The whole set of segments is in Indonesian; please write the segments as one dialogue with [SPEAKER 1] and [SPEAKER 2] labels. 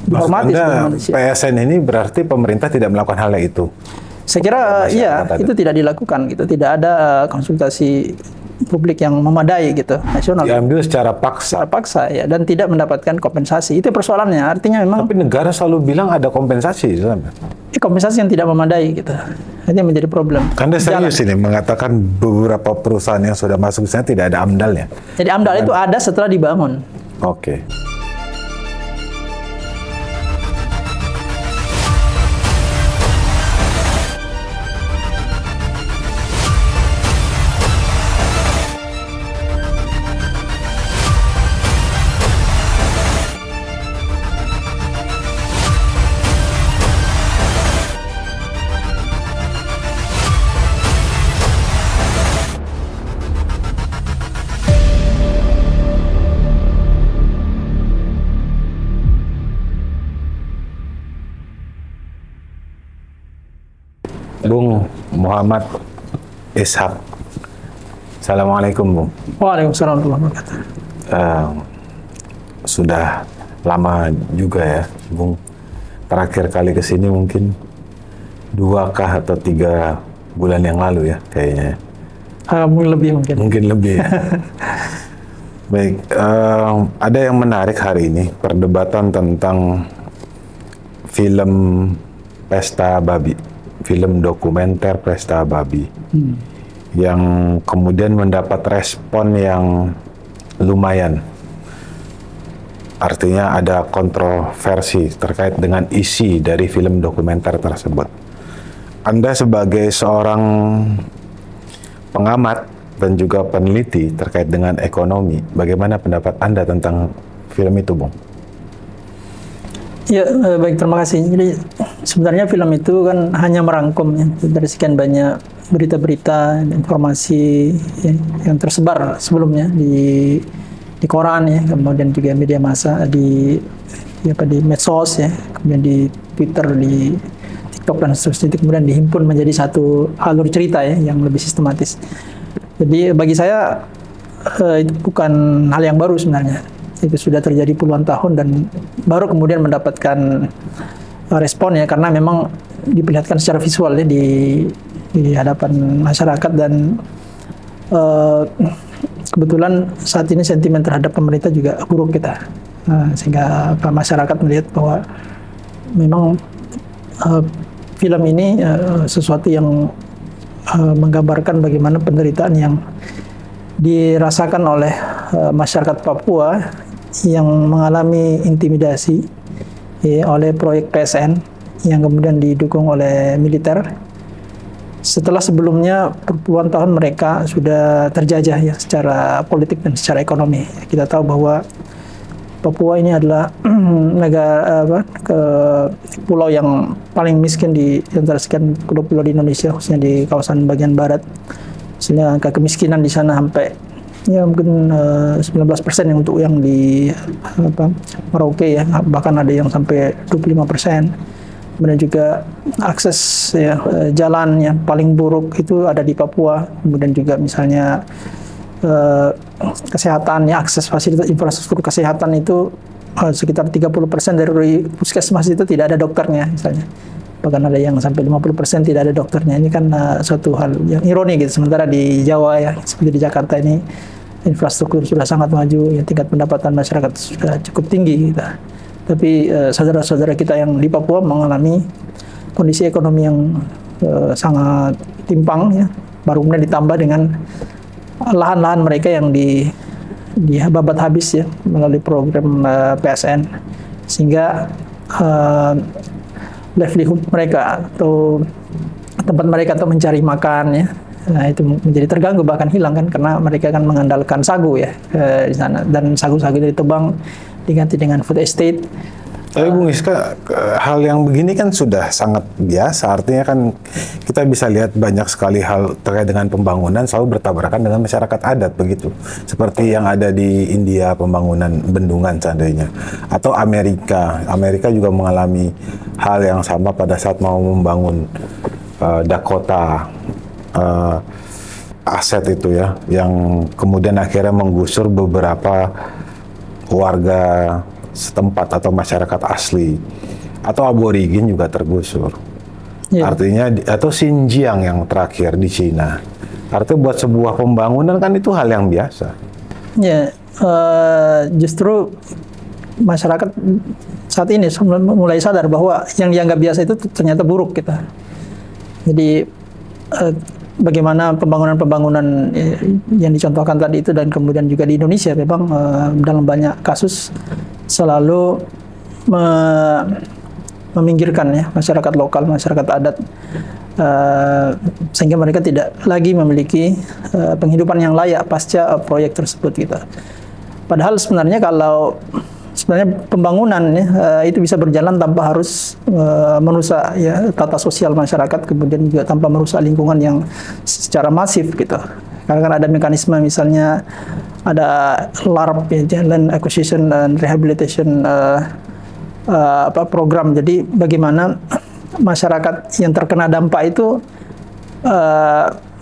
[SPEAKER 1] dihormati sebagai
[SPEAKER 2] Anda,
[SPEAKER 1] manusia.
[SPEAKER 2] PSN ini berarti pemerintah tidak melakukan hal itu?
[SPEAKER 1] Saya kira iya, itu tidak dilakukan gitu. Tidak ada konsultasi publik yang memadai gitu, nasional.
[SPEAKER 2] Diambil secara paksa.
[SPEAKER 1] Secara paksa ya, dan tidak mendapatkan kompensasi. Itu persoalannya. Artinya memang
[SPEAKER 2] Tapi negara selalu bilang ada kompensasi.
[SPEAKER 1] kompensasi yang tidak memadai gitu. Itu yang menjadi problem.
[SPEAKER 2] Anda serius ini mengatakan beberapa perusahaan yang sudah masuk ke sana tidak ada AMDAL-nya?
[SPEAKER 1] Jadi AMDAL itu ada setelah dibangun.
[SPEAKER 2] Oke. Bung Muhammad Ishak. Assalamualaikum, Bung.
[SPEAKER 1] Waalaikumsalam warahmatullahi wabarakatuh.
[SPEAKER 2] Sudah lama juga ya, Bung. Terakhir kali ke sini mungkin 2 atau 3 bulan yang lalu ya, kayaknya.
[SPEAKER 1] Mungkin lebih mungkin.
[SPEAKER 2] Mungkin lebih. Ya. Baik, ada yang menarik hari ini, perdebatan tentang film Pesta Babi, film dokumenter Pesta Babi, yang kemudian mendapat respon yang lumayan. Artinya ada kontroversi terkait dengan isi dari film dokumenter tersebut. Anda sebagai seorang pengamat dan juga peneliti terkait dengan ekonomi, bagaimana pendapat Anda tentang film itu, Bung?
[SPEAKER 1] Ya, baik, terima kasih. Jadi sebenarnya film itu kan hanya merangkum ya, dari sekian banyak berita-berita, informasi ya, yang tersebar sebelumnya di koran ya, kemudian juga media massa di medsos ya, kemudian di Twitter, di TikTok dan seterusnya, itu kemudian dihimpun menjadi satu alur cerita ya yang lebih sistematis. Jadi bagi saya itu bukan hal yang baru sebenarnya. Itu sudah terjadi puluhan tahun dan baru kemudian mendapatkan respon ya, karena memang diperlihatkan secara visual ya di hadapan masyarakat, dan kebetulan saat ini sentimen terhadap pemerintah juga buruk kita, sehingga masyarakat melihat bahwa memang film ini sesuatu yang menggambarkan bagaimana penderitaan yang dirasakan oleh masyarakat Papua yang mengalami intimidasi oleh proyek PSN yang kemudian didukung oleh militer. Setelah sebelumnya puluhan tahun mereka sudah terjajah ya secara politik dan secara ekonomi. Kita tahu bahwa Papua ini adalah pulau yang paling miskin di antara sekian pulau-pulau di Indonesia, khususnya di kawasan bagian barat. Sehingga angka kemiskinan di sana sampai ya mungkin 19% yang untuk yang di Merauke ya, bahkan ada yang sampai 25%. Kemudian juga akses ya, jalan yang paling buruk itu ada di Papua. Kemudian juga misalnya kesehatan ya, akses fasilitas infrastruktur kesehatan itu sekitar 30% dari puskesmas itu tidak ada dokternya misalnya. Bahkan ada yang sampai 50% tidak ada dokternya. Ini kan suatu hal yang ironi gitu. Sementara di Jawa ya, seperti di Jakarta ini infrastruktur sudah sangat maju, ya, tingkat pendapatan masyarakat sudah cukup tinggi gitu. Tapi saudara-saudara kita yang di Papua mengalami kondisi ekonomi yang sangat timpang ya. Baru kemudian ditambah dengan lahan-lahan mereka yang dibabat habis ya melalui program PSN, sehingga livelihood mereka atau tempat mereka untuk mencari makan ya, nah itu menjadi terganggu, bahkan hilang kan, karena mereka kan mengandalkan sagu ya di sana, dan sagu-sagu itu ditebang diganti dengan food estate.
[SPEAKER 2] Tapi Bung Iska, hal yang begini kan sudah sangat biasa. Artinya kan kita bisa lihat banyak sekali hal terkait dengan pembangunan selalu bertabrakan dengan masyarakat adat begitu. Seperti yang ada di India, pembangunan bendungan seandainya. Atau Amerika. Amerika juga mengalami hal yang sama pada saat mau membangun Dakota aset itu ya, yang kemudian akhirnya menggusur beberapa warga setempat atau masyarakat asli atau aborigin juga tergusur.
[SPEAKER 1] Ya.
[SPEAKER 2] Artinya atau Xinjiang yang terakhir di Cina. Artinya buat sebuah pembangunan kan itu hal yang biasa.
[SPEAKER 1] Ya, justru masyarakat saat ini mulai sadar bahwa yang dianggap biasa itu ternyata buruk kita. Jadi bagaimana pembangunan-pembangunan yang dicontohkan tadi itu dan kemudian juga di Indonesia memang dalam banyak kasus selalu meminggirkan ya masyarakat lokal, masyarakat adat, sehingga mereka tidak lagi memiliki penghidupan yang layak pasca proyek tersebut gitu. Padahal sebenarnya kalau pembangunan ya, itu bisa berjalan tanpa harus merusak ya tata sosial masyarakat, kemudian juga tanpa merusak lingkungan yang secara masif gitu. Karena kan ada mekanisme misalnya ada LARP ya, Land Acquisition and Rehabilitation program. Jadi bagaimana masyarakat yang terkena dampak itu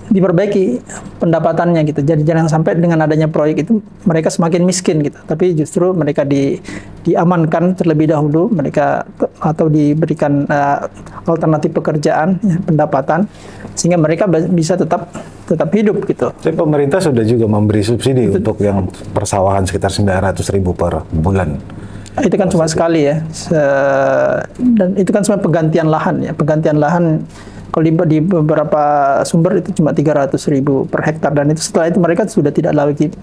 [SPEAKER 1] diperbaiki pendapatannya gitu. Jadi jangan sampai dengan adanya proyek itu mereka semakin miskin gitu. Tapi justru mereka diamankan terlebih dahulu, mereka atau diberikan alternatif pekerjaan, ya, pendapatan, sehingga mereka bisa tetap hidup gitu.
[SPEAKER 2] Jadi pemerintah sudah juga memberi subsidi untuk yang persawahan sekitar 900.000 per bulan.
[SPEAKER 1] Itu kan cuma sekali ya, dan itu kan cuma penggantian lahan ya, penggantian lahan. Kalau di beberapa sumber itu cuma 300.000 per hektar, dan itu setelah itu mereka sudah tidak lagi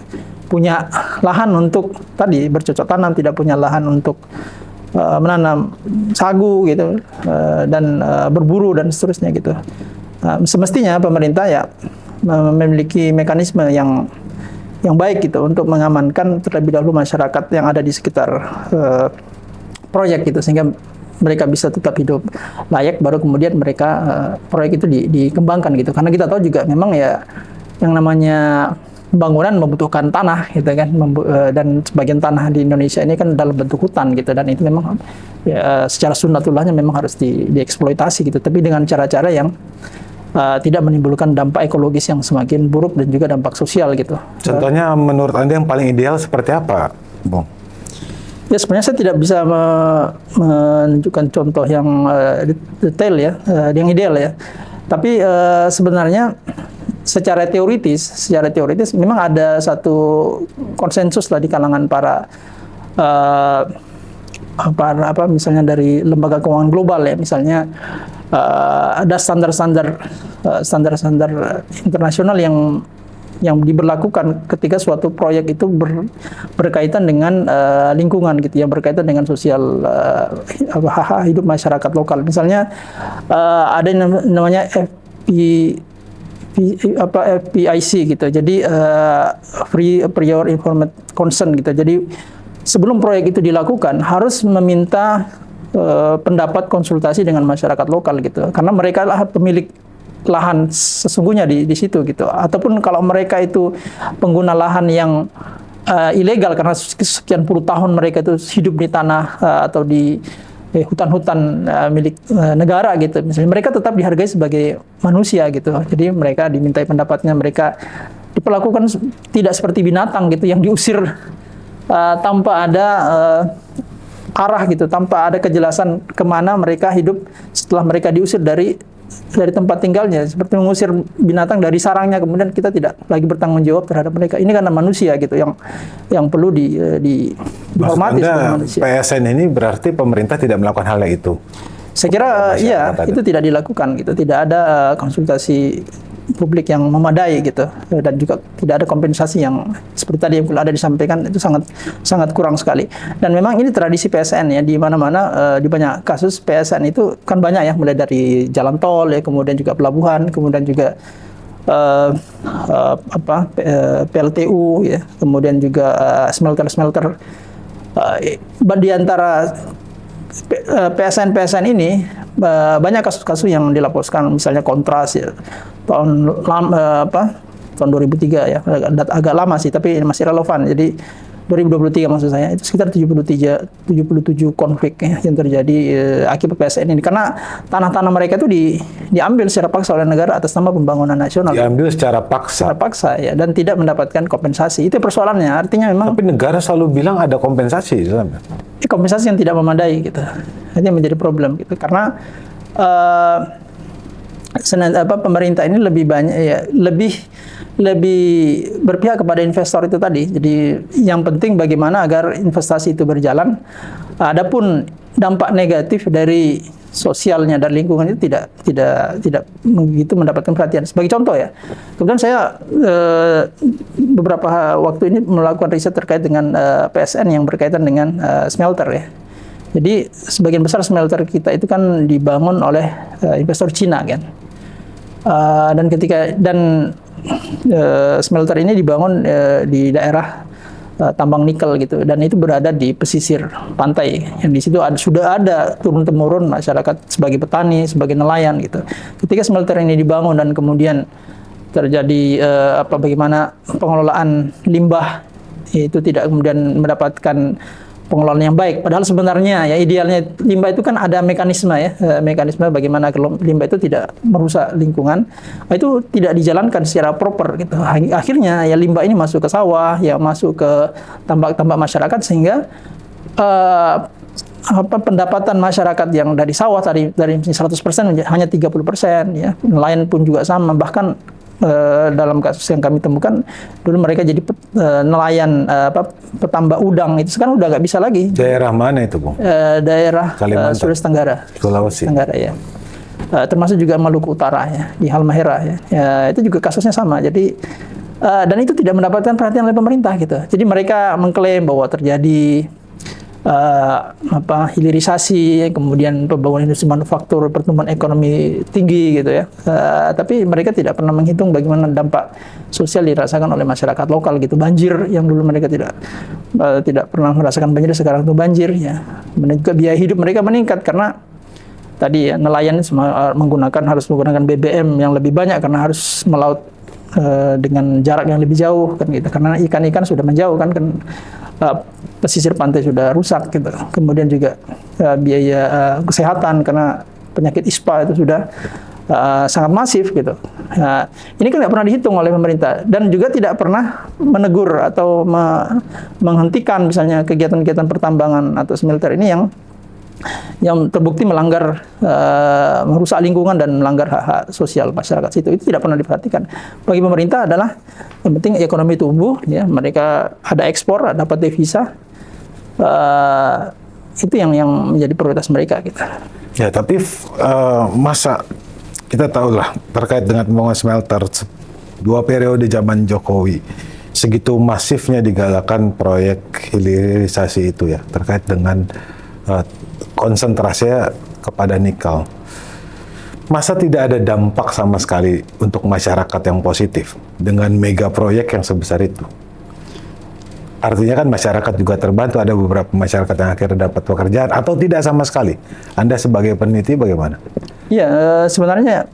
[SPEAKER 1] punya lahan untuk tadi bercocok tanam, tidak punya lahan untuk menanam sagu gitu, dan berburu dan seterusnya gitu. Semestinya pemerintah ya memiliki mekanisme yang baik gitu untuk mengamankan terlebih dahulu masyarakat yang ada di sekitar proyek gitu, sehingga mereka bisa tetap hidup layak, baru kemudian mereka proyek itu dikembangkan gitu. Karena kita tahu juga memang ya yang namanya pembangunan membutuhkan tanah gitu kan, dan sebagian tanah di Indonesia ini kan dalam bentuk hutan gitu, dan itu memang ya, secara sunnatullahnya memang harus dieksploitasi gitu, tapi dengan cara-cara yang tidak menimbulkan dampak ekologis yang semakin buruk dan juga dampak sosial gitu.
[SPEAKER 2] Contohnya menurut Anda yang paling ideal seperti apa, Bung?
[SPEAKER 1] Ya sebenarnya saya tidak bisa menunjukkan contoh yang detail ya, yang ideal ya. Tapi sebenarnya secara teoritis memang ada satu konsensus lah di kalangan para misalnya dari lembaga keuangan global ya, misalnya ada standar-standar internasional yang diberlakukan ketika suatu proyek itu berkaitan dengan lingkungan gitu, yang berkaitan dengan sosial hak hidup masyarakat lokal. Misalnya ada yang namanya FPIC gitu. Jadi Free Prior Informed Consent gitu. Jadi sebelum proyek itu dilakukan harus meminta pendapat konsultasi dengan masyarakat lokal gitu, karena mereka lah pemilik lahan sesungguhnya di situ gitu. Ataupun kalau mereka itu pengguna lahan yang ilegal karena sekian puluh tahun mereka itu hidup di tanah atau di hutan-hutan milik negara gitu, misalnya mereka tetap dihargai sebagai manusia gitu. Jadi mereka dimintai pendapatnya, mereka diperlakukan tidak seperti binatang gitu yang diusir tanpa ada arah gitu, tanpa ada kejelasan kemana mereka hidup setelah mereka diusir dari tempat tinggalnya, seperti mengusir binatang dari sarangnya, kemudian kita tidak lagi bertanggung jawab terhadap mereka. Ini karena manusia gitu yang perlu dihormati sebagai manusia.
[SPEAKER 2] PSN ini berarti pemerintah tidak melakukan hal itu?
[SPEAKER 1] Saya kira iya, itu tidak dilakukan gitu, tidak ada konsultasi publik yang memadai gitu, dan juga tidak ada kompensasi yang seperti tadi yang ada disampaikan, itu sangat kurang sekali. Dan memang ini tradisi PSN ya, di mana-mana di banyak kasus PSN itu kan banyak ya, mulai dari jalan tol ya, kemudian juga pelabuhan, kemudian juga PLTU ya, kemudian juga smelter. Di antara PSN ini banyak kasus-kasus yang dilaporkan, misalnya Kontras ya, tahun 2003 ya, agak lama sih tapi masih relevan. Jadi 2023 maksud saya, itu sekitar 77 konflik ya, yang terjadi akibat PSN ini. Karena tanah-tanah mereka itu diambil secara paksa oleh negara atas nama pembangunan nasional.
[SPEAKER 2] Diambil secara paksa.
[SPEAKER 1] Secara paksa ya, dan tidak mendapatkan kompensasi. Itu persoalannya. Artinya memang
[SPEAKER 2] Tapi negara selalu bilang ada kompensasi.
[SPEAKER 1] kompensasi yang tidak memadai gitu. Itu yang menjadi problem gitu. Karena pemerintah ini lebih banyak ya, lebih berpihak kepada investor itu tadi. Jadi yang penting bagaimana agar investasi itu berjalan. Adapun dampak negatif dari sosialnya dan lingkungan itu tidak begitu mendapatkan perhatian. Sebagai contoh ya, kemudian saya beberapa waktu ini melakukan riset terkait dengan PSN yang berkaitan dengan smelter ya. Jadi sebagian besar smelter kita itu kan dibangun oleh investor Cina kan. Dan smelter ini dibangun di daerah tambang nikel gitu, dan itu berada di pesisir pantai yang di situ sudah ada turun-temurun masyarakat sebagai petani, sebagai nelayan gitu. Ketika smelter ini dibangun dan kemudian terjadi bagaimana pengelolaan limbah itu tidak kemudian mendapatkan pengelolaan yang baik. Padahal sebenarnya ya idealnya limbah itu kan ada mekanisme ya, mekanisme bagaimana limbah itu tidak merusak lingkungan. Itu tidak dijalankan secara proper gitu. Akhirnya ya limbah ini masuk ke sawah, ya masuk ke tambak-tambak masyarakat, sehingga pendapatan masyarakat yang dari sawah dari 100% hanya 30% ya. Nelayan pun juga sama, bahkan dalam kasus yang kami temukan dulu mereka jadi nelayan petambak udang, itu sekarang udah nggak bisa lagi.
[SPEAKER 2] Daerah mana itu, Bung?
[SPEAKER 1] Daerah Sulawesi Tenggara.
[SPEAKER 2] Sulawesi
[SPEAKER 1] Tenggara ya. Termasuk juga Maluku Utara ya, di Halmahera ya. Itu juga kasusnya sama. Jadi dan itu tidak mendapatkan perhatian oleh pemerintah gitu. Jadi mereka mengklaim bahwa terjadi hilirisasi, kemudian pembangunan industri manufaktur, pertumbuhan ekonomi tinggi gitu ya. Tapi mereka tidak pernah menghitung bagaimana dampak sosial dirasakan oleh masyarakat lokal gitu. Banjir yang dulu mereka tidak pernah merasakan banjir, sekarang itu banjir ya. Dan juga biaya hidup mereka meningkat karena tadi ya, nelayan harus menggunakan BBM yang lebih banyak karena harus melaut dengan jarak yang lebih jauh kan gitu. Karena ikan-ikan sudah menjauh kan pesisir pantai sudah rusak gitu. Kemudian juga biaya kesehatan karena penyakit ISPA itu sudah sangat masif gitu. Ini kan nggak pernah dihitung oleh pemerintah, dan juga tidak pernah menegur atau menghentikan misalnya kegiatan-kegiatan pertambangan atau smelter ini yang terbukti melanggar, merusak lingkungan dan melanggar hak-hak sosial masyarakat situ. Itu tidak pernah diperhatikan. Bagi pemerintah adalah yang penting ekonomi tumbuh, ya, mereka ada ekspor, dapat devisa, itu yang menjadi prioritas mereka gitu.
[SPEAKER 2] Ya, tapi masa kita tahu lah terkait dengan pembangunan smelter 2 periode zaman Jokowi, segitu masifnya digalakan proyek hilirisasi itu ya, terkait dengan konsentrasinya kepada nikel. Masa tidak ada dampak sama sekali untuk masyarakat yang positif dengan mega proyek yang sebesar itu? Artinya kan masyarakat juga terbantu, ada beberapa masyarakat yang akhirnya dapat pekerjaan, atau tidak sama sekali? Anda sebagai peneliti bagaimana?
[SPEAKER 1] Iya, sebenarnya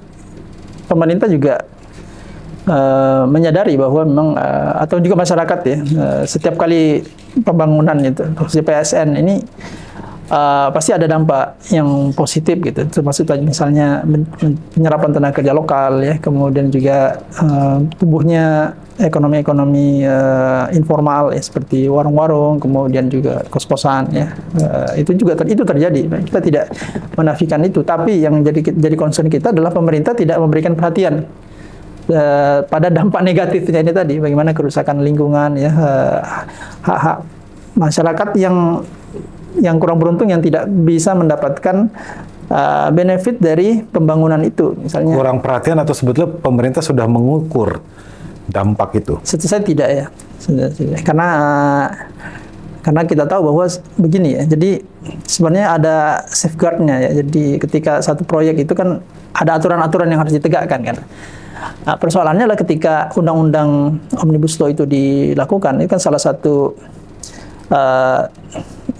[SPEAKER 1] pemerintah juga menyadari bahwa memang atau juga masyarakat ya, setiap kali pembangunan itu, khususnya PSN ini pasti ada dampak yang positif gitu, termasuk tadi misalnya penyerapan tenaga kerja lokal ya, kemudian juga tumbuhnya ekonomi informal ya, seperti warung-warung, kemudian juga kos-kosan ya, itu terjadi. Kita tidak menafikan itu, tapi yang jadi concern kita adalah pemerintah tidak memberikan perhatian pada dampak negatifnya ini tadi, bagaimana kerusakan lingkungan ya, hak-hak masyarakat yang kurang beruntung, yang tidak bisa mendapatkan benefit dari pembangunan itu misalnya.
[SPEAKER 2] Kurang perhatian atau sebetulnya pemerintah sudah mengukur dampak itu?
[SPEAKER 1] Saya tidak ya, karena kita tahu bahwa begini ya, jadi sebenarnya ada safeguard-nya ya. Jadi ketika satu proyek itu kan ada aturan-aturan yang harus ditegakkan kan. Persoalannya adalah ketika undang-undang Omnibus Law itu dilakukan, itu kan salah satu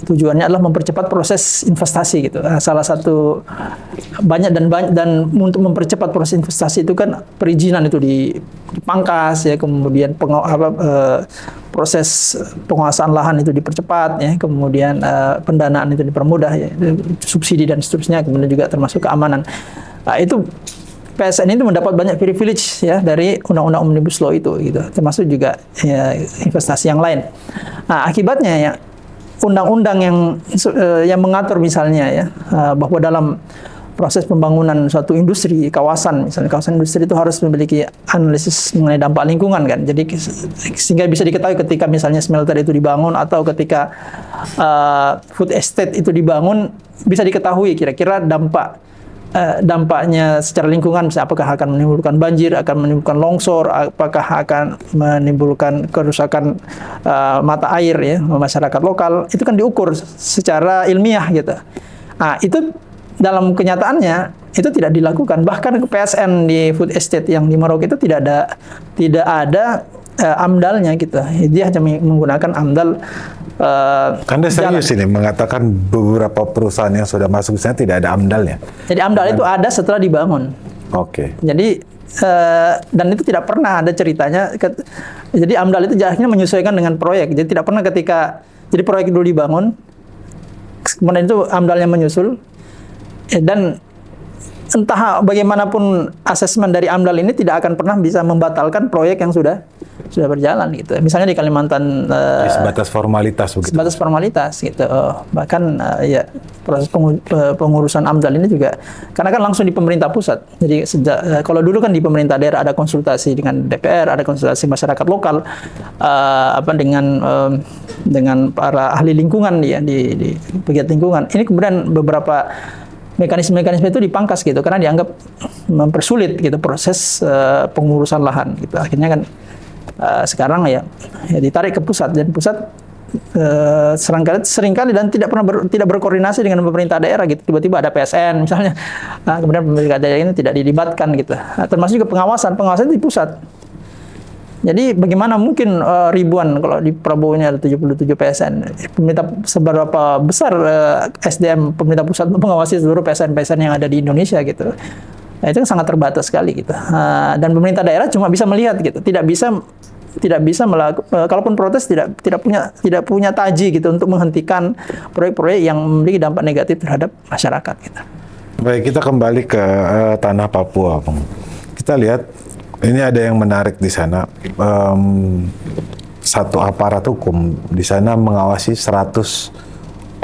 [SPEAKER 1] tujuannya adalah mempercepat proses investasi gitu. Salah satu dan untuk mempercepat proses investasi itu kan perizinan itu dipangkas ya, kemudian proses penguasaan lahan itu dipercepat, ya, kemudian pendanaan itu dipermudah, ya, subsidi dan seterusnya, kemudian juga termasuk keamanan. Itu PSN itu mendapat banyak privilege, ya, dari undang-undang Omnibus Law itu, gitu, termasuk juga, ya, investasi yang lain. Nah, akibatnya, ya, undang-undang yang mengatur misalnya, ya, bahwa dalam proses pembangunan suatu industri, kawasan, misalnya kawasan industri itu harus memiliki analisis mengenai dampak lingkungan, kan. Jadi sehingga bisa diketahui ketika misalnya smelter itu dibangun atau ketika food estate itu dibangun, bisa diketahui kira-kira dampaknya secara lingkungan, misalnya apakah akan menimbulkan banjir, akan menimbulkan longsor, apakah akan menimbulkan kerusakan mata air, ya, masyarakat lokal. Itu kan diukur secara ilmiah, gitu. Nah, itu dalam kenyataannya itu tidak dilakukan. Bahkan ke PSN di food estate yang di Merauke itu tidak ada amdalnya, gitu. Dia hanya menggunakan amdal.
[SPEAKER 2] Anda serius ini mengatakan beberapa perusahaan yang sudah masuk ke sana tidak ada amdalnya?
[SPEAKER 1] Jadi amdal itu ada setelah dibangun.
[SPEAKER 2] Oke.
[SPEAKER 1] Jadi dan itu tidak pernah ada ceritanya. Jadi amdal itu akhirnya menyesuaikan dengan proyek. Jadi tidak pernah jadi proyek dulu dibangun, kemudian itu amdalnya menyusul. Dan entah bagaimanapun asesmen dari AMDAL ini tidak akan pernah bisa membatalkan proyek yang sudah berjalan, gitu. Misalnya di Kalimantan,
[SPEAKER 2] sebatas formalitas begitu.
[SPEAKER 1] Sebatas formalitas, gitu. Bahkan ya proses pengurusan AMDAL ini juga karena kan langsung di pemerintah pusat. Jadi kalau dulu kan di pemerintah daerah ada konsultasi dengan DPR, ada konsultasi masyarakat lokal, dengan para ahli lingkungan, ya, di pegiat lingkungan. Ini kemudian beberapa mekanisme-mekanisme itu dipangkas, gitu, karena dianggap mempersulit, gitu, proses pengurusan lahan, gitu. Akhirnya kan sekarang ya ditarik ke pusat, dan pusat seringkali dan tidak berkoordinasi dengan pemerintah daerah, gitu. Tiba-tiba ada PSN misalnya, kemudian pemerintah daerah ini tidak dilibatkan, gitu. Termasuk juga pengawasan di pusat. Jadi bagaimana mungkin ribuan, kalau di Prabowo ini ada 77 PSN, pemerintah seberapa besar SDM pemerintah pusat untuk mengawasi seluruh PSN yang ada di Indonesia, gitu. Nah, itu sangat terbatas sekali, gitu. Dan pemerintah daerah cuma bisa melihat, gitu, tidak bisa melakukan, kalaupun protes tidak punya taji, gitu, untuk menghentikan proyek-proyek yang memiliki dampak negatif terhadap masyarakat, gitu.
[SPEAKER 2] Baik, kita kembali ke tanah Papua, Bang. Kita lihat ini ada yang menarik di sana. Satu aparat hukum di sana mengawasi 100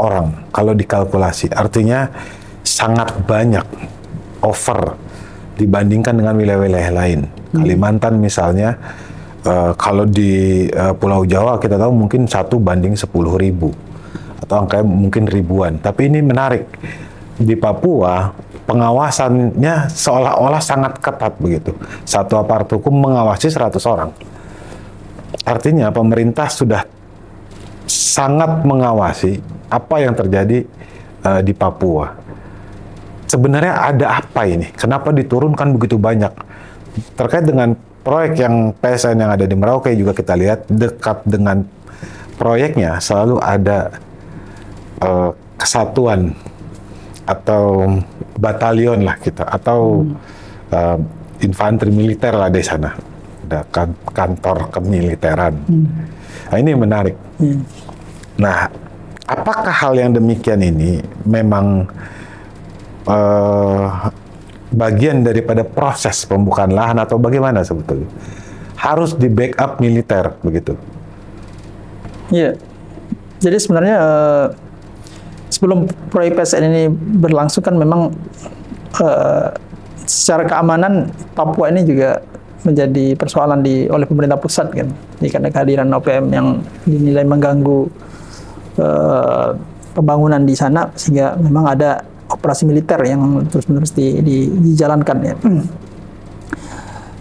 [SPEAKER 2] orang kalau dikalkulasi. Artinya sangat banyak, over dibandingkan dengan wilayah-wilayah lain. Kalimantan misalnya, kalau di Pulau Jawa kita tahu mungkin 1:10.000 atau angkanya mungkin ribuan. Tapi ini menarik, di Papua pengawasannya seolah-olah sangat ketat begitu. Satu aparat hukum mengawasi 100 orang. Artinya pemerintah sudah sangat mengawasi apa yang terjadi di Papua. Sebenarnya ada apa ini? Kenapa diturunkan begitu banyak? Terkait dengan proyek yang PSN yang ada di Merauke juga kita lihat dekat dengan proyeknya selalu ada kesatuan atau batalion lah kita, atau infanteri militer lah di sana, ada kantor kemiliteran. Nah, ini menarik. Nah, apakah hal yang demikian ini memang bagian daripada proses pembukaan lahan atau bagaimana sebetulnya? Harus di backup militer begitu?
[SPEAKER 1] Iya, jadi sebenarnya sebelum proyek PSN ini berlangsung kan memang secara keamanan Papua ini juga menjadi persoalan oleh pemerintah pusat, kan. Jadi karena kehadiran OPM yang dinilai mengganggu pembangunan di sana, sehingga memang ada operasi militer yang terus-menerus dijalankan, ya.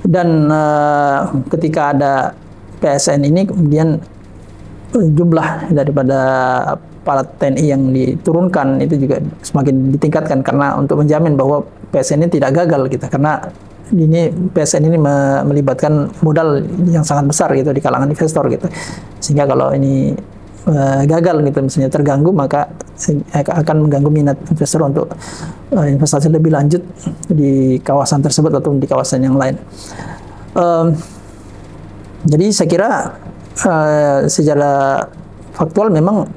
[SPEAKER 1] Dan ketika ada PSN ini, kemudian jumlah daripada aparat TNI yang diturunkan itu juga semakin ditingkatkan, karena untuk menjamin bahwa PSN ini tidak gagal, gitu. Karena ini PSN ini melibatkan modal yang sangat besar, gitu, di kalangan investor, gitu. Sehingga kalau ini gagal, gitu, misalnya terganggu, maka akan mengganggu minat investor untuk investasi lebih lanjut di kawasan tersebut atau di kawasan yang lain. Jadi saya kira secara faktual memang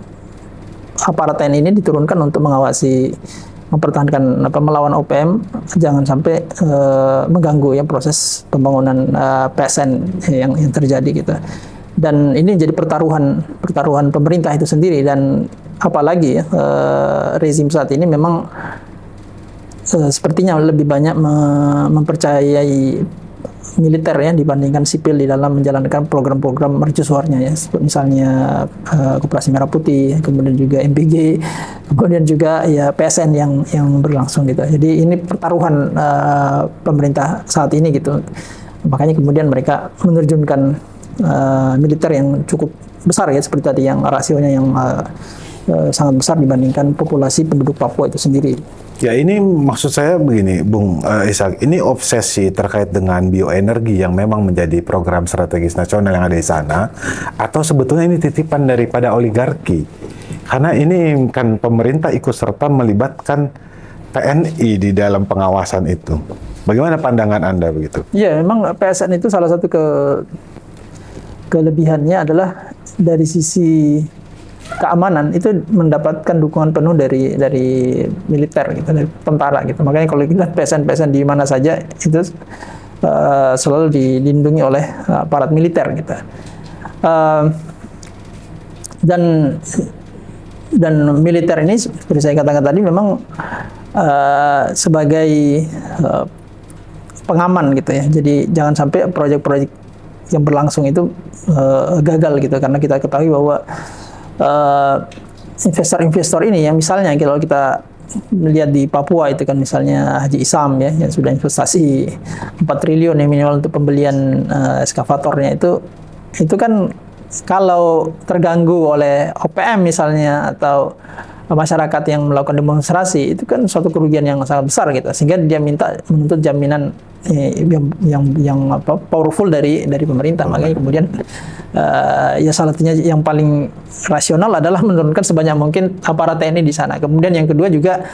[SPEAKER 1] aparat TNI ini diturunkan untuk mengawasi, mempertahankan melawan OPM, jangan sampai mengganggu ya proses pembangunan PSN yang terjadi gitu. Dan ini jadi pertaruhan pemerintah itu sendiri, dan apalagi ya, rezim saat ini memang sepertinya lebih banyak mempercayai militer ya dibandingkan sipil di dalam menjalankan program-program mercusuarnya ya, misalnya Koperasi Merah Putih, kemudian juga MPG, kemudian juga ya PSN yang berlangsung gitu. Jadi ini pertaruhan pemerintah saat ini gitu. Makanya kemudian mereka menerjunkan militer yang cukup besar ya, seperti tadi yang rasionya yang sangat besar dibandingkan populasi penduduk Papua itu sendiri.
[SPEAKER 2] Ya, ini maksud saya begini, Bung Ishak, ini obsesi terkait dengan bioenergi yang memang menjadi program strategis nasional yang ada di sana, atau sebetulnya ini titipan daripada oligarki? Karena ini kan pemerintah ikut serta melibatkan TNI di dalam pengawasan itu. Bagaimana pandangan Anda begitu?
[SPEAKER 1] Ya, memang PSN itu salah satu kelebihannya adalah dari sisi keamanan itu mendapatkan dukungan penuh dari militer gitu, dari tentara gitu. Makanya kalau kita PSN di mana saja itu selalu dilindungi oleh aparat militer gitu. Dan militer ini seperti saya katakan tadi memang sebagai pengaman gitu ya. Jadi jangan sampai proyek-proyek yang berlangsung itu gagal gitu, karena kita ketahui bahwa investor-investor ini yang misalnya kalau kita melihat di Papua itu kan misalnya Haji Isam ya yang sudah investasi 4 triliun ya minimal untuk pembelian eskavatornya itu kan kalau terganggu oleh OPM misalnya atau masyarakat yang melakukan demonstrasi, itu kan suatu kerugian yang sangat besar gitu, sehingga dia menuntut jaminan yang powerful dari pemerintah. Makanya kemudian ya salah satunya yang paling rasional adalah menurunkan sebanyak mungkin aparat TNI di sana. Kemudian yang kedua juga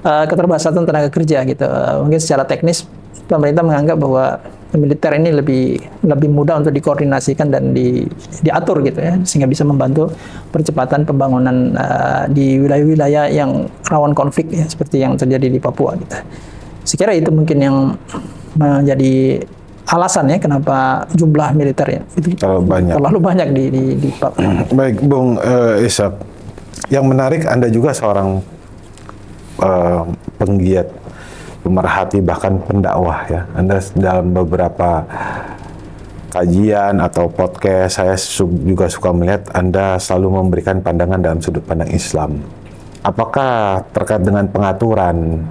[SPEAKER 1] keterbatasan tenaga kerja gitu. Mungkin secara teknis pemerintah menganggap bahwa militer ini lebih mudah untuk dikoordinasikan dan diatur gitu ya, sehingga bisa membantu percepatan pembangunan di wilayah-wilayah yang rawan konflik ya, seperti yang terjadi di Papua gitu. Sekira itu mungkin yang menjadi alasan ya kenapa jumlah militer ya itu terlalu banyak di Papua.
[SPEAKER 2] Baik, Bung Ishak, yang menarik Anda juga seorang penggiat, pemerhati, bahkan pendakwah ya. Anda dalam beberapa kajian atau podcast saya juga suka melihat Anda selalu memberikan pandangan dalam sudut pandang Islam. Apakah terkait dengan pengaturan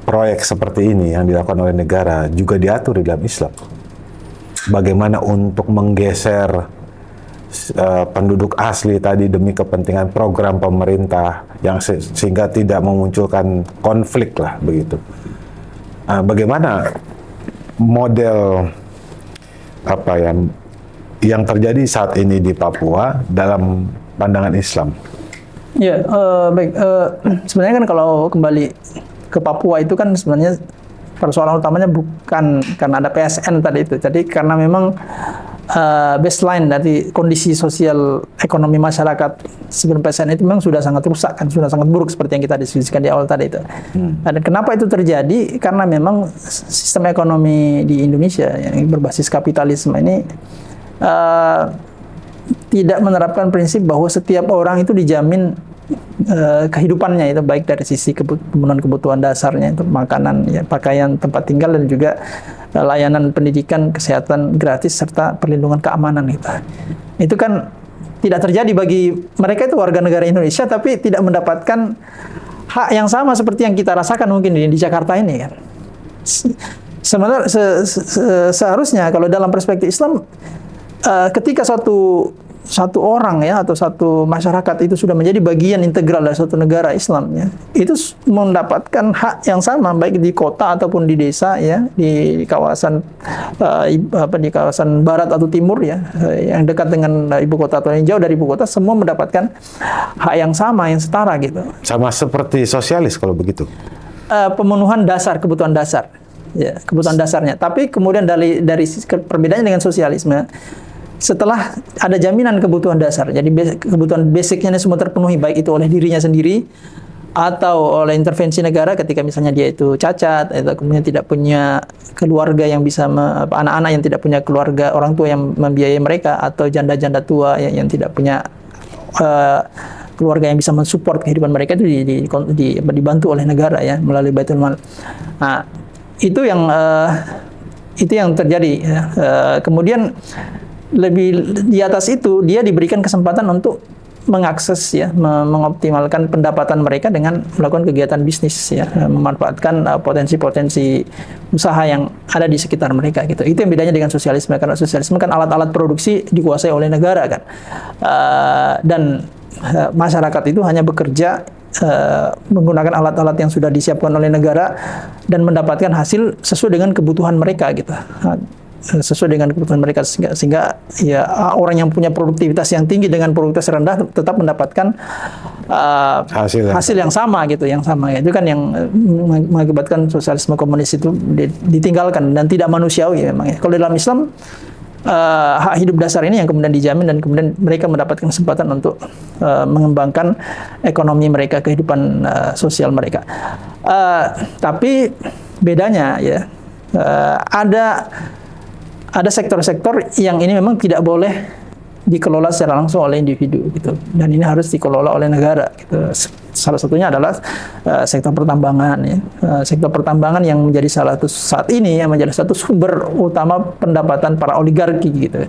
[SPEAKER 2] proyek seperti ini yang dilakukan oleh negara juga diatur di dalam Islam? Bagaimana untuk menggeser penduduk asli tadi demi kepentingan program pemerintah yang sehingga tidak memunculkan konflik lah begitu. Bagaimana model apa yang terjadi saat ini di Papua dalam pandangan Islam?
[SPEAKER 1] Ya, baik. Sebenarnya kan kalau kembali ke Papua itu kan sebenarnya persoalan utamanya bukan karena ada PSN tadi itu. Jadi karena memang baseline dari kondisi sosial ekonomi masyarakat sebelum PSN itu memang sudah sangat rusak kan, sudah sangat buruk seperti yang kita diskusikan di awal tadi itu. Dan kenapa itu terjadi? Karena memang sistem ekonomi di Indonesia yang berbasis kapitalisme ini tidak menerapkan prinsip bahwa setiap orang itu dijamin kehidupannya itu, baik dari sisi pemenuhan kebutuhan dasarnya itu makanan, ya, pakaian, tempat tinggal, dan juga layanan pendidikan, kesehatan gratis, serta perlindungan keamanan gitu. Itu kan tidak terjadi bagi mereka itu warga negara Indonesia tapi tidak mendapatkan hak yang sama seperti yang kita rasakan mungkin di Jakarta ini kan. Sebenarnya seharusnya kalau dalam perspektif Islam ketika satu orang ya atau satu masyarakat itu sudah menjadi bagian integral dari suatu negara Islam ya, itu mendapatkan hak yang sama baik di kota ataupun di desa ya, di kawasan di kawasan barat atau timur ya, yang dekat dengan ibu kota atau yang jauh dari ibu kota, semua mendapatkan hak yang sama, yang setara gitu.
[SPEAKER 2] Sama seperti sosialis kalau begitu.
[SPEAKER 1] Pemenuhan dasar, kebutuhan dasar ya, kebutuhan dasarnya. Tapi kemudian dari perbedaannya dengan sosialisme, setelah ada jaminan kebutuhan dasar, jadi kebutuhan basicnya ini semua terpenuhi, baik itu oleh dirinya sendiri atau oleh intervensi negara ketika misalnya dia itu cacat atau kemudian tidak punya keluarga yang bisa anak-anak yang tidak punya keluarga, orang tua yang membiayai mereka, atau janda-janda tua yang tidak punya keluarga yang bisa mensupport kehidupan mereka, itu dibantu oleh negara ya melalui Baitul Mal. Nah, itu yang terjadi ya. Kemudian lebih di atas itu dia diberikan kesempatan untuk mengakses ya, mengoptimalkan pendapatan mereka dengan melakukan kegiatan bisnis ya, memanfaatkan potensi-potensi usaha yang ada di sekitar mereka gitu. Itu yang bedanya dengan sosialisme, karena sosialisme kan alat-alat produksi dikuasai oleh negara kan, dan masyarakat itu hanya bekerja menggunakan alat-alat yang sudah disiapkan oleh negara dan mendapatkan hasil sesuai dengan kebutuhan mereka gitu. Sesuai dengan kebutuhan mereka, sehingga ya orang yang punya produktivitas yang tinggi dengan produktivitas rendah tetap mendapatkan hasil yang sama gitu, itu kan yang mengakibatkan sosialisme komunis itu ditinggalkan dan tidak manusiawi memang ya. Kalau dalam Islam hak hidup dasar ini yang kemudian dijamin dan kemudian mereka mendapatkan kesempatan untuk mengembangkan ekonomi mereka, kehidupan sosial mereka. Tapi bedanya ya, ada sektor-sektor yang ini memang tidak boleh dikelola secara langsung oleh individu gitu, dan ini harus dikelola oleh negara gitu. Salah satunya adalah sektor pertambangan ya. Sektor pertambangan yang menjadi saat ini yang menjadi satu sumber utama pendapatan para oligarki gitu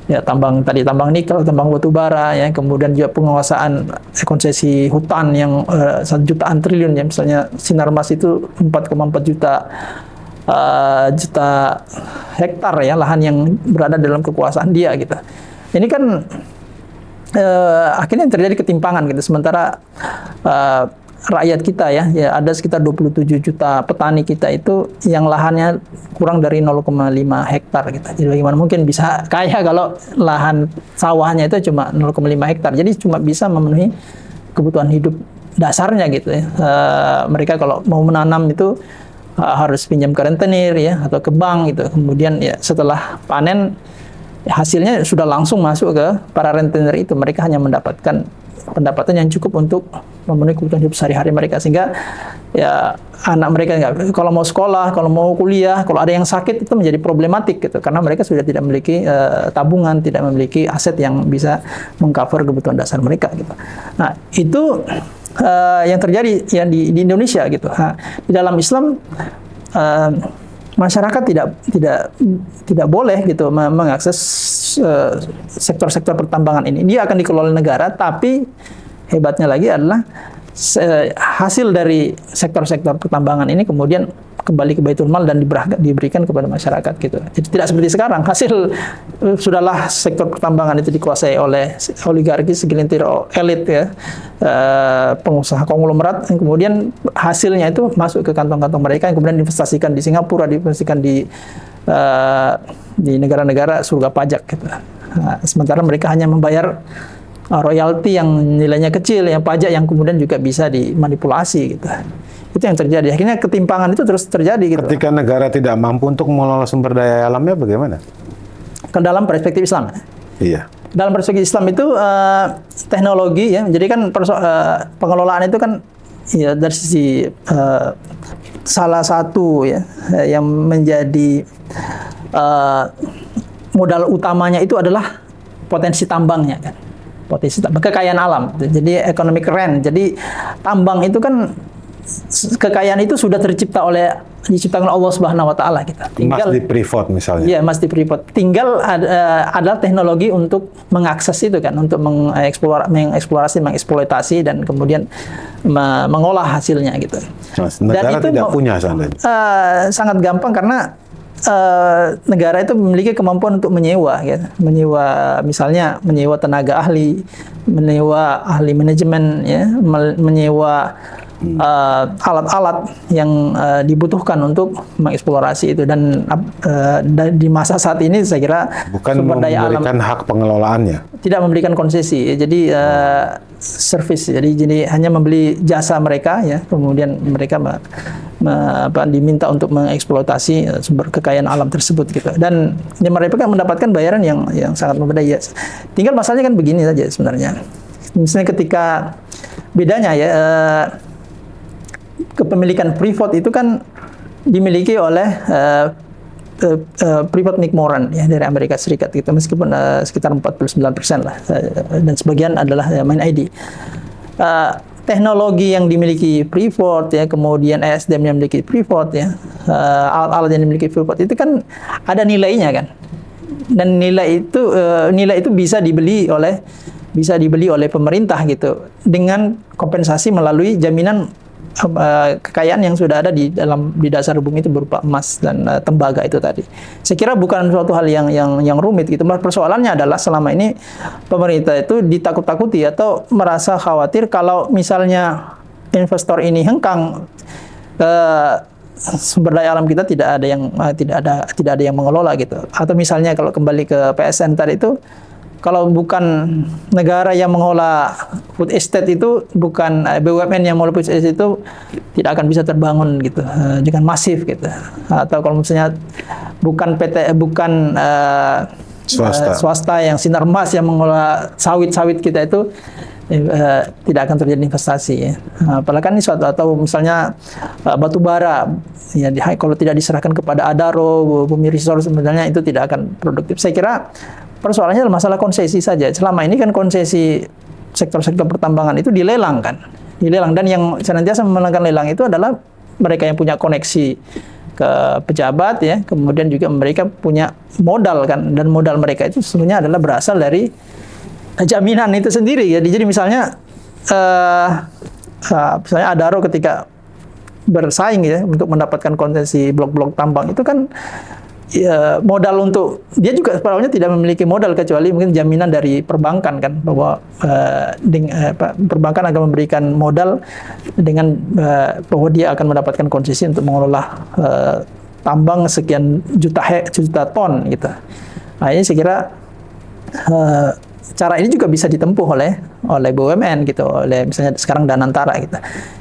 [SPEAKER 1] ya. Tambang nikel, tambang batu bara ya, kemudian juga penguasaan konsesi hutan yang 1 jutaan triliun ya, misalnya Sinarmas itu 4,4 juta hektar ya lahan yang berada dalam kekuasaan dia gitu. Ini kan akhirnya terjadi ketimpangan gitu. Sementara rakyat kita ya ada sekitar 27 juta petani kita itu yang lahannya kurang dari 0,5 hektar gitu. Jadi bagaimana mungkin bisa kaya kalau lahan sawahnya itu cuma 0,5 hektar. Jadi cuma bisa memenuhi kebutuhan hidup dasarnya gitu ya. Mereka kalau mau menanam itu harus pinjam ke rentenir ya atau ke bank gitu. Kemudian ya setelah panen hasilnya sudah langsung masuk ke para rentenir itu. Mereka hanya mendapatkan pendapatan yang cukup untuk memenuhi kebutuhan hidup sehari-hari mereka, sehingga ya anak mereka kalau mau sekolah, kalau mau kuliah, kalau ada yang sakit itu menjadi problematik gitu, karena mereka sudah tidak memiliki tabungan, tidak memiliki aset yang bisa mengcover kebutuhan dasar mereka gitu. Nah, itu yang terjadi ya di Indonesia gitu. Nah, di dalam Islam masyarakat tidak boleh gitu mengakses sektor-sektor pertambangan ini. Dia akan dikelola negara, tapi hebatnya lagi adalah hasil dari sektor-sektor pertambangan ini kemudian kembali ke Baitul Mal dan diberikan kepada masyarakat gitu. Jadi tidak seperti sekarang, hasil sudahlah sektor pertambangan itu dikuasai oleh oligarki, segelintir elit ya, pengusaha konglomerat, yang kemudian hasilnya itu masuk ke kantong-kantong mereka yang kemudian diinvestasikan di Singapura, diinvestasikan di negara-negara surga pajak gitu. Nah, sementara mereka hanya membayar royalti yang nilainya kecil, yang pajak yang kemudian juga bisa dimanipulasi gitu. Itu yang terjadi. Akhirnya ketimpangan itu terus terjadi gitu.
[SPEAKER 2] Ketika negara tidak mampu untuk mengelola sumber daya alamnya, bagaimana?
[SPEAKER 1] Dalam perspektif Islam.
[SPEAKER 2] Iya.
[SPEAKER 1] Dalam perspektif Islam itu teknologi ya. Jadi kan pengelolaan itu kan ya dari sisi salah satu ya yang menjadi modal utamanya itu adalah potensi tambangnya kan. Potensi kekayaan alam. Jadi economic rent. Jadi tambang itu kan kekayaan itu sudah diciptakan Allah Subhanahu wa taala kita.
[SPEAKER 2] Tinggal di privat misalnya.
[SPEAKER 1] Iya, mas di privat. Tinggal ada teknologi untuk mengakses itu kan, untuk mengeksploitasi dan kemudian mengolah hasilnya gitu.
[SPEAKER 2] Mas, negara
[SPEAKER 1] dan itu
[SPEAKER 2] tidak punya seandainya.
[SPEAKER 1] Sangat gampang karena negara itu memiliki kemampuan untuk menyewa misalnya menyewa tenaga ahli, menyewa ahli manajemen ya, menyewa alat-alat yang dibutuhkan untuk mengeksplorasi itu, dan di masa saat ini saya kira
[SPEAKER 2] bukan
[SPEAKER 1] sumber daya alam
[SPEAKER 2] memberikan hak pengelolaannya,
[SPEAKER 1] tidak memberikan konsesi ya, jadi service, jadi hanya membeli jasa mereka ya, kemudian mereka diminta untuk mengeksploitasi sumber kekayaan alam tersebut gitu. Dan mereka kan mendapatkan bayaran yang sangat memadai ya. Tinggal masalahnya kan begini saja sebenarnya. Misalnya ketika bedanya ya kepemilikan Freeport itu kan dimiliki oleh Freeport McMoran ya dari Amerika Serikat gitu, meskipun sekitar 49% lah, dan sebagian adalah Main ID. Teknologi yang dimiliki Freeport ya, kemudian ESDM yang dimiliki Freeport ya, alat-alat yang dimiliki Freeport itu kan ada nilainya kan, dan nilai itu bisa dibeli oleh pemerintah gitu dengan kompensasi melalui jaminan kekayaan yang sudah ada di dasar bumi itu berupa emas dan tembaga itu tadi. Saya kira bukan suatu hal yang rumit gitu. Persoalannya adalah selama ini pemerintah itu ditakut-takuti atau merasa khawatir kalau misalnya investor ini hengkang, sumber daya alam kita tidak ada yang mengelola gitu. Atau misalnya kalau kembali ke PSN tadi itu, kalau bukan negara yang mengelola food estate itu, bukan BUMN yang mengelola food estate itu, tidak akan bisa terbangun gitu dengan masif gitu. Atau kalau misalnya bukan swasta yang sinar emas yang mengelola sawit kita itu, tidak akan terjadi investasi ya. Apalagi kan ini suatu, atau misalnya batu bara ya, kalau tidak diserahkan kepada Adaro, Bumi Resource sebenarnya itu tidak akan produktif. Saya kira persoalannya adalah masalah konsesi saja. Selama ini kan konsesi sektor-sektor pertambangan itu dilelang kan. Dan yang senantiasa memenangkan lelang itu adalah mereka yang punya koneksi ke pejabat ya, kemudian juga mereka punya modal kan, dan modal mereka itu sesungguhnya adalah berasal dari jaminan itu sendiri ya. Jadi misalnya misalnya Adaro ketika bersaing ya untuk mendapatkan konsesi blok-blok tambang itu kan ya, modal untuk dia juga sebenarnya tidak memiliki modal kecuali mungkin jaminan dari perbankan kan, bahwa perbankan akan memberikan modal dengan bahwa dia akan mendapatkan konsesi untuk mengelola tambang sekian juta ton gitu. Nah ini saya kira cara ini juga bisa ditempuh oleh BUMN gitu, oleh misalnya sekarang Danantara gitu.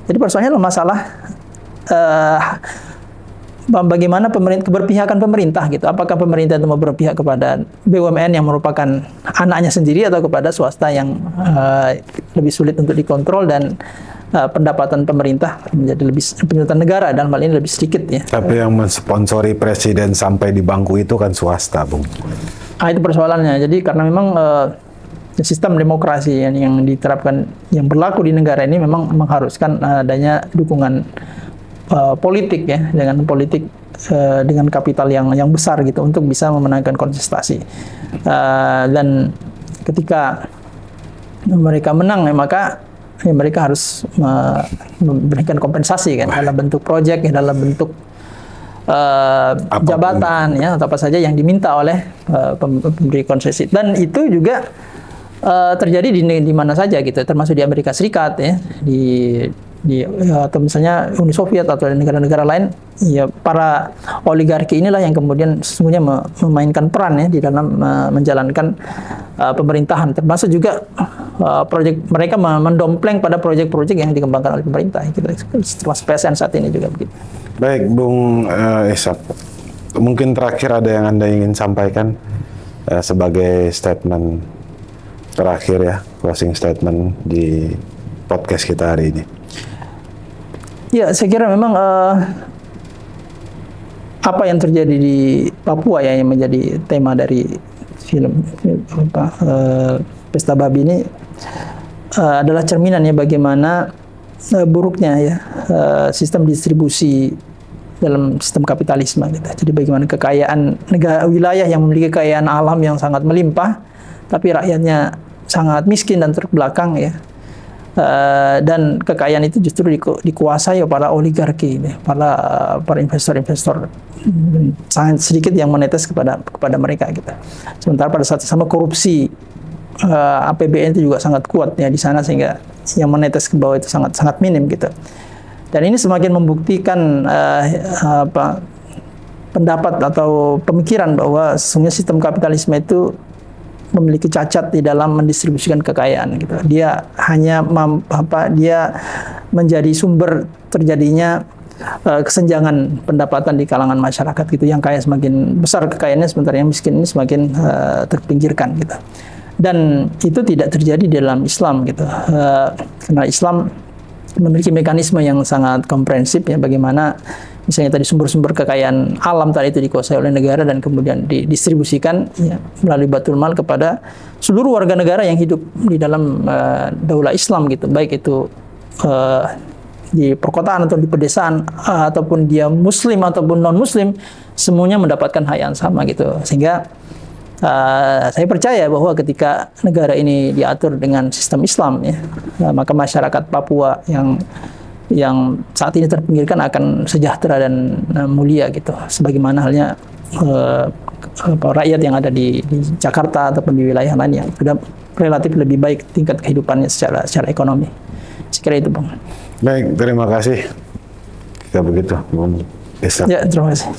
[SPEAKER 1] Jadi persoalannya adalah masalah bagaimana keberpihakan pemerintah gitu. Apakah pemerintah itu mau berpihak kepada BUMN yang merupakan anaknya sendiri, atau kepada swasta yang lebih sulit untuk dikontrol dan pendapatan pemerintah menjadi lebih, pendapatan negara dalam hal ini lebih sedikit ya.
[SPEAKER 2] Tapi yang mensponsori presiden sampai di bangku itu kan swasta, Bung.
[SPEAKER 1] Itu persoalannya. Jadi karena memang sistem demokrasi yang diterapkan, yang berlaku di negara ini memang mengharuskan adanya dukungan politik ya, dengan kapital yang besar gitu untuk bisa memenangkan kontestasi. Dan ketika mereka menang ya, maka mereka harus memberikan kompensasi kan, dalam bentuk proyek ya, dalam bentuk jabatan ya, atau apa saja yang diminta oleh pemberi konsesi. Dan itu juga terjadi di mana saja gitu, termasuk di Amerika Serikat ya, atau misalnya Uni Soviet atau negara-negara lain ya. Para oligarki inilah yang kemudian sesungguhnya memainkan peran ya di dalam menjalankan pemerintahan, termasuk juga mereka mendompleng pada proyek-proyek yang dikembangkan oleh pemerintah gitu. Termasuk PSN saat ini juga begitu.
[SPEAKER 2] Baik, Bung Ishak, mungkin terakhir ada yang Anda ingin sampaikan sebagai statement terakhir ya, closing statement di podcast kita hari ini.
[SPEAKER 1] Ya, saya kira memang apa yang terjadi di Papua ya, yang menjadi tema dari film Pesta Babi ini adalah cerminan ya bagaimana buruknya ya sistem distribusi dalam sistem kapitalisme gitu. Jadi bagaimana kekayaan negara, wilayah yang memiliki kekayaan alam yang sangat melimpah, tapi rakyatnya sangat miskin dan terbelakang ya. Dan kekayaan itu justru dikuasai oleh para oligarki, para investor-investor, sangat sedikit yang menetes kepada mereka gitu. Sementara pada saat sama korupsi APBN itu juga sangat kuat ya di sana, sehingga yang menetes ke bawah itu sangat minim gitu. Dan ini semakin membuktikan pendapat atau pemikiran bahwa sesungguhnya sistem kapitalisme itu memiliki cacat di dalam mendistribusikan kekayaan gitu. Dia hanya dia menjadi sumber terjadinya kesenjangan pendapatan di kalangan masyarakat gitu. Yang kaya semakin besar kekayaannya, sementara yang miskin ini semakin terpinggirkan gitu. Dan itu tidak terjadi di dalam Islam gitu. Karena Islam memiliki mekanisme yang sangat komprehensif ya, bagaimana misalnya tadi sumber-sumber kekayaan alam tadi itu dikuasai oleh negara dan kemudian didistribusikan ya, melalui Baitul Mal kepada seluruh warga negara yang hidup di dalam daulah Islam gitu, baik itu di perkotaan atau di pedesaan ataupun dia muslim ataupun non muslim, semuanya mendapatkan hak yang sama gitu. Sehingga saya percaya bahwa ketika negara ini diatur dengan sistem Islam ya, maka masyarakat Papua yang saat ini terpinggirkan akan sejahtera dan mulia gitu, sebagaimana halnya rakyat yang ada di Jakarta ataupun di wilayah lain yang sudah relatif lebih baik tingkat kehidupannya secara ekonomi. Sekira itu, Bang.
[SPEAKER 2] Baik, terima kasih. Kita begitu, Bung Ishak.
[SPEAKER 1] Ya, terima kasih.